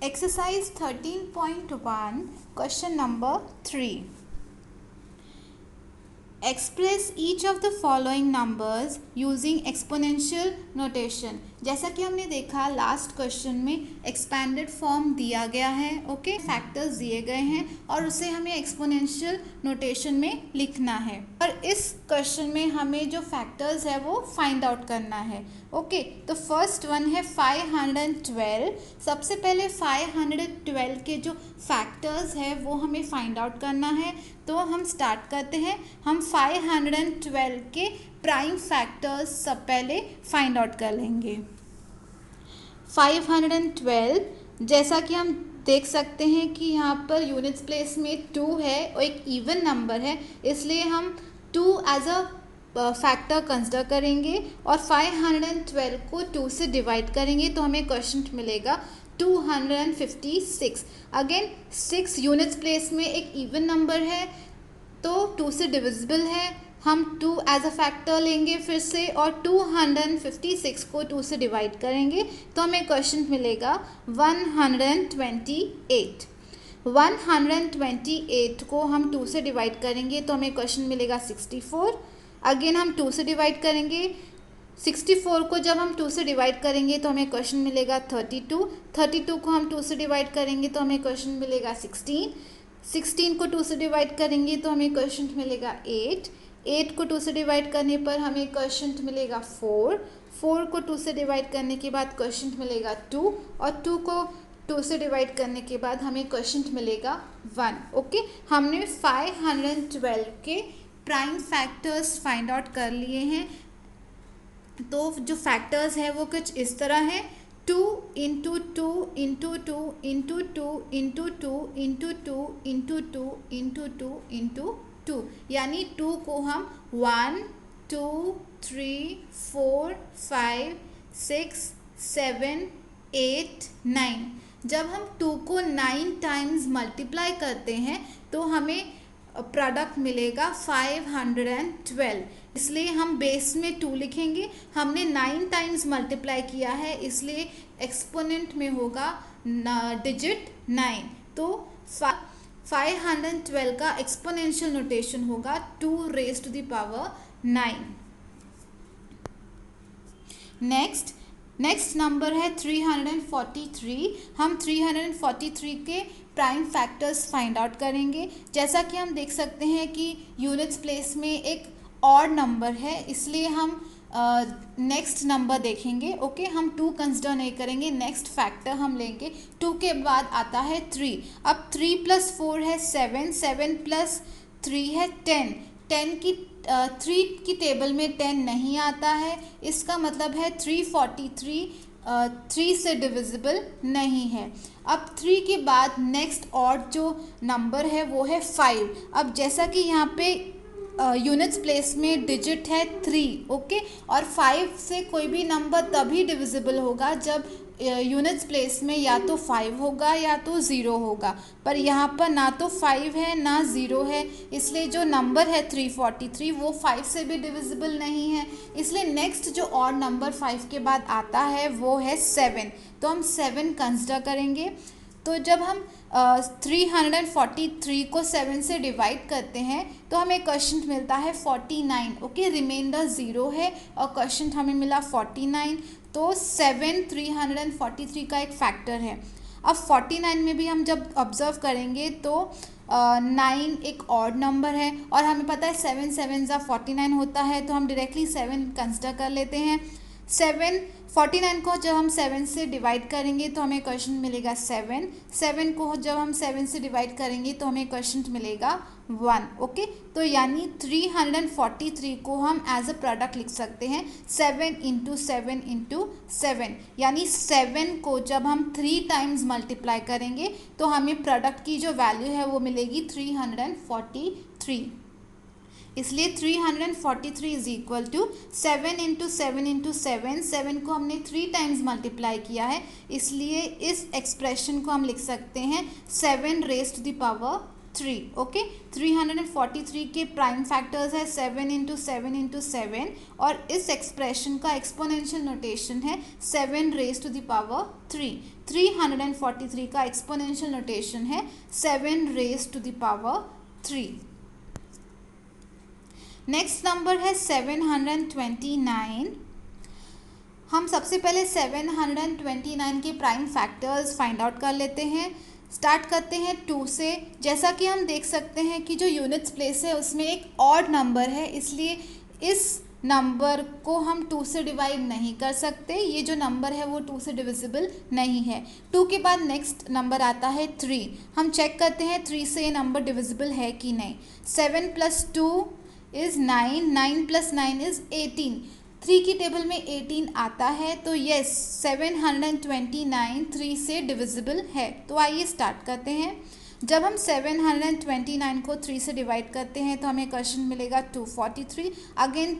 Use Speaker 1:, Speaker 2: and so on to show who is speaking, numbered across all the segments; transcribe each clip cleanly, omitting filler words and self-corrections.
Speaker 1: Exercise 13.1, question number 3. Express each of the following numbers using exponential notation. जैसा कि हमने देखा लास्ट क्वेश्चन में एक्सपैंडेड फॉर्म दिया गया है, ओके, फैक्टर्स दिए गए हैं और उसे हमें एक्सपोनेंशियल नोटेशन में लिखना है। और इस क्वेश्चन में हमें जो फैक्टर्स है वो फाइंड आउट करना है, ओके। तो फर्स्ट वन है 512। सबसे पहले 512 के जो फैक्टर्स है वो हमें फाइंड आउट करना है। तो हम स्टार्ट करते हैं। हम 512 के प्राइम फैक्टर्स सब पहले फाइंड आउट कर लेंगे। 512, जैसा कि हम देख सकते हैं कि यहाँ पर यूनिट्स प्लेस में 2 है और एक इवन नंबर है, इसलिए हम 2 एज अ फैक्टर कंसिडर करेंगे और 512 को 2 से डिवाइड करेंगे तो हमें क्वेश्चन मिलेगा 256। अगेन 6 यूनिट्स प्लेस में एक इवन नंबर है तो 2 से डिविजिबल है, हम 2 एज अ फैक्टर लेंगे फिर से और 256 को 2 से डिवाइड करेंगे तो हमें क्वेश्चन मिलेगा 128। 128 को हम 2 से डिवाइड करेंगे तो हमें क्वेश्चन मिलेगा 64। अगेन हम 2 से डिवाइड करेंगे, 64 को जब हम 2 से डिवाइड करेंगे तो हमें क्वेश्चन मिलेगा 32। 32 को हम 2 से डिवाइड करेंगे तो हमें क्वेश्चन मिलेगा 16। 16 को 2 से डिवाइड करेंगे तो हमें क्वेश्चन मिलेगा 8। 8 को 2 से डिवाइड करने पर हमें क्वेश्चन मिलेगा 4। 4 को 2 से डिवाइड करने के बाद क्वेश्चन मिलेगा 2 और 2 को 2 से डिवाइड करने के बाद हमें क्वेश्चन मिलेगा 1, ओके। हमने 512 के प्राइम फैक्टर्स फाइंड आउट कर लिए हैं। तो जो फैक्टर्स है वो कुछ इस तरह है, 2 into 2 into 2 into 2 into 2 into 2 into 2 into 2 into 2, यानी 2 को हम 1 2 3 4 5 6 7 8 9, जब हम 2 को 9 टाइम्स मल्टीप्लाई करते हैं तो हमें प्रोडक्ट मिलेगा 512, इसलिए हम बेस में 2 लिखेंगे। हमने 9 टाइम्स मल्टीप्लाई किया है इसलिए एक्सपोनेंट में होगा डिजिट 9। तो 512 का एक्सपोनेंशियल नोटेशन होगा 2 raise to the power 9। Next number है 343। हम 343 के प्राइम फैक्टर्स फाइंड आउट करेंगे। जैसा कि हम देख सकते हैं कि यूनिट्स प्लेस में एक ऑड नंबर है, इसलिए हम नेक्स्ट नंबर देखेंगे, ओके। हम 2 कंसिडर नहीं करेंगे, नेक्स्ट फैक्टर हम लेंगे। 2 के बाद आता है 3। अब 3 + 4 है 7, 7 + 3 है 10। 3 की टेबल में 10 नहीं आता है, इसका मतलब है 343 3 से डिविजिबल नहीं है। अब 3 के बाद नेक्स्ट और जो नंबर है वो है 5। अब जैसा कि यहाँ पे यूनिट्स प्लेस में डिजिट है 3, ओके, और 5 से कोई भी नंबर तभी डिविजिबल होगा जब यूनिट्स प्लेस में या तो 5 होगा या तो 0 होगा, पर यहाँ पर ना तो 5 है ना 0 है, इसलिए जो नंबर है 343 वो 5 से भी डिविजिबल नहीं है। इसलिए नेक्स्ट जो और नंबर 5 के बाद आता है वो है 7, तो हम 7 कंसिडर करेंगे। तो जब हम 343 को 7 से डिवाइड करते हैं तो हमें क्वेश्चन मिलता है 49, ओके। रिमाइंडर 0 है और क्वेश्चन हमें मिला 49, तो 7 343 का एक फैक्टर है। अब 49 में भी हम जब ऑब्जर्व करेंगे तो 9 एक ऑड नंबर है और हमें पता है 7 7 ज़ा 49 होता है, तो हम डायरेक्टली 7 कंसिडर कर लेते हैं। 49 को जब हम 7 से डिवाइड करेंगे तो हमें क्वेश्चन मिलेगा 7। 7 को जब हम 7 से डिवाइड करेंगे तो हमें क्वेश्चन मिलेगा 1, ओके। तो यानी 343 को हम एज अ प्रोडक्ट लिख सकते हैं 7 इंटू 7 इंटू 7, यानी 7 को जब हम 3 टाइम्स मल्टीप्लाई करेंगे तो हमें प्रोडक्ट की जो वैल्यू है वो मिलेगी 343। इसलिए 343 is equal to 7 into 7 into 7। 7 को हमने 3 टाइम्स मल्टीप्लाई किया है, इसलिए इस एक्सप्रेशन को हम लिख सकते हैं 7 raise to the power 3। Okay, 343 के प्राइम फैक्टर्स है 7 इंटू 7 इंटू 7, और इस एक्सप्रेशन का एक्सपोनेंशियल नोटेशन है 7 रेज टू द पावर 3। 343 का एक्सपोनेंशियल नोटेशन है 7 raise to the power 3। Next number है 729। हम सबसे पहले 729 के प्राइम फैक्टर्स फाइंड आउट कर लेते हैं। स्टार्ट करते हैं 2 से। जैसा कि हम देख सकते हैं कि जो यूनिट्स प्लेस है उसमें एक ऑड नंबर है, इसलिए इस नंबर को हम 2 से डिवाइड नहीं कर सकते। ये जो नंबर है वो 2 से डिविजिबल नहीं है। 2 के बाद नेक्स्ट नंबर आता है 3। हम चेक करते हैं 3 से ये नंबर डिविजिबल है कि नहीं। 7 + 2 इज़ 9, 9 + 9 इज़ 18। 3 की टेबल में 18 आता है, तो यस 729 3 से डिविजिबल है। तो आइए स्टार्ट करते हैं। जब हम 729 को 3 से डिवाइड करते हैं तो हमें क्वेश्चन मिलेगा 243। अगेन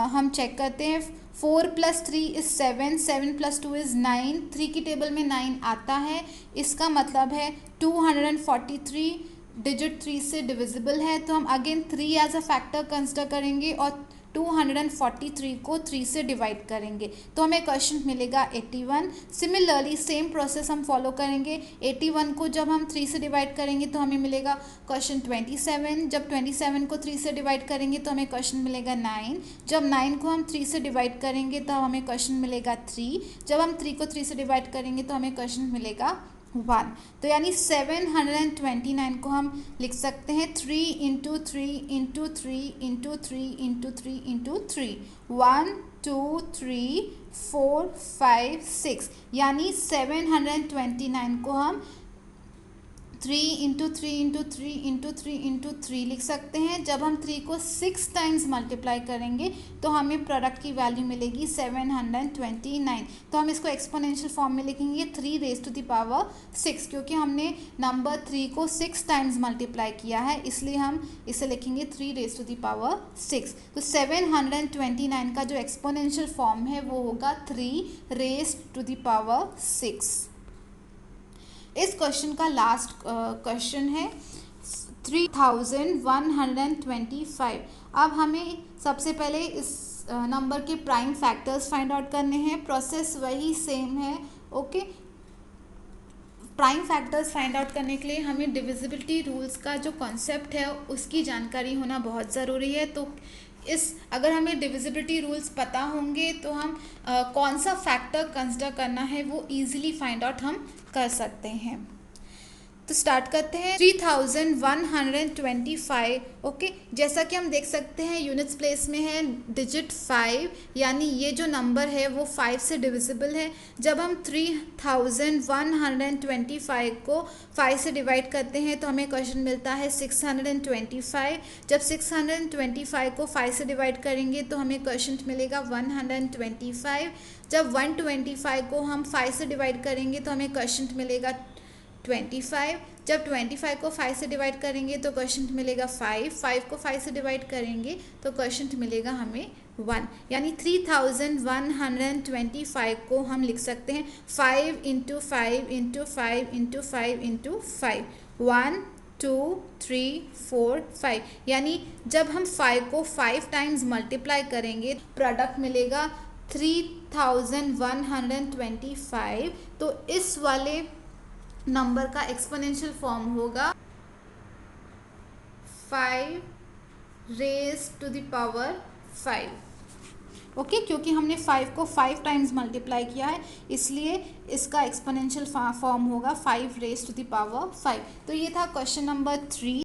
Speaker 1: हम चेक करते हैं। 4 + 3 इज़ 7, 7 + 2 इज़ 9। 3 की टेबल में 9 आता है, इसका मतलब है 243 डिजिट 3 से डिविजिबल है। तो हम again 3 as a factor consider करेंगे और 243 को 3 से डिवाइड करेंगे, तो हमें क्वेश्चन मिलेगा 81। सिमिलरली सेम प्रोसेस हम फॉलो करेंगे। 81 को जब हम 3 से डिवाइड करेंगे तो हमें मिलेगा क्वेश्चन 27। जब 27 को 3 से डिवाइड करेंगे तो हमें क्वेश्चन मिलेगा 9। जब 9 को हम 3 से डिवाइड करेंगे तो हमें क्वेश्चन मिलेगा 3। जब हम 3 को 3 से डिवाइड करेंगे तो हमें क्वेश्चन मिलेगा 1। तो यानी 729 को हम लिख सकते हैं 3 into 3 into 3 into 3 into 3 into 3। 1 2 3 4 5 6, यानी 729 को हम 3 इंटू 3 इंटू 3 इंटू 3 इंटू 3 लिख सकते हैं। जब हम 3 को 6 टाइम्स मल्टीप्लाई करेंगे तो हमें प्रोडक्ट की वैल्यू मिलेगी 729। तो हम इसको एक्सपोनेंशियल फॉर्म में लिखेंगे 3 रेज टू द पावर 6, क्योंकि हमने नंबर 3 को 6 टाइम्स मल्टीप्लाई किया है, इसलिए हम इसे लिखेंगे 3 रेज टू द पावर 6। तो 729 का जो एक्सपोनेंशियल फॉर्म है वो होगा 3 रेज टू द पावर 6। इस क्वेश्चन का लास्ट क्वेश्चन है 3125। अब हमें सबसे पहले इस नंबर के प्राइम फैक्टर्स फाइंड आउट करने हैं। प्रोसेस वही सेम है। Okay, prime factors find out करने के लिए हमें डिविजिबिलिटी रूल्स का जो कॉन्सेप्ट है उसकी जानकारी होना बहुत ज़रूरी है। तो अगर हमें डिविजिबिलिटी रूल्स पता होंगे तो हम कौन सा फैक्टर कंसिडर करना है वो इजीली फाइंड आउट हम कर सकते हैं। तो स्टार्ट करते हैं 3125। ओके, जैसा कि हम देख सकते हैं यूनिट्स प्लेस में है डिजिट 5, यानी ये जो नंबर है वो 5 से डिविजिबल है। जब हम 3125 को 5 से डिवाइड करते हैं तो हमें क्वेश्चन मिलता है 625। जब 625 को 5 से डिवाइड करेंगे तो हमें क्वेश्चन मिलेगा 125। जब 125 को हम 5 से डिवाइड करेंगे तो हमें क्वेश्चन मिलेगा 25। जब 25 को 5 से डिवाइड करेंगे तो क्वेश्चन मिलेगा 5। 5 को 5 से डिवाइड करेंगे तो क्वेश्चन मिलेगा हमें 1, यानी 3125 को हम लिख सकते हैं 5 इंटू 5 इंटू 5 इंटू 5 इंटू 5। 1 2 3 4 5, यानी जब हम 5 को 5 टाइम्स मल्टीप्लाई करेंगे प्रोडक्ट मिलेगा 3125। तो इस वाले नंबर का एक्सपोनेंशियल फॉर्म होगा 5 raise to the power 5। Okay, क्योंकि हमने 5 को 5 टाइम्स मल्टीप्लाई किया है इसलिए इसका एक्सपोनेंशियल फॉर्म होगा 5 रेज टू द पावर 5। तो ये था क्वेश्चन नंबर 3।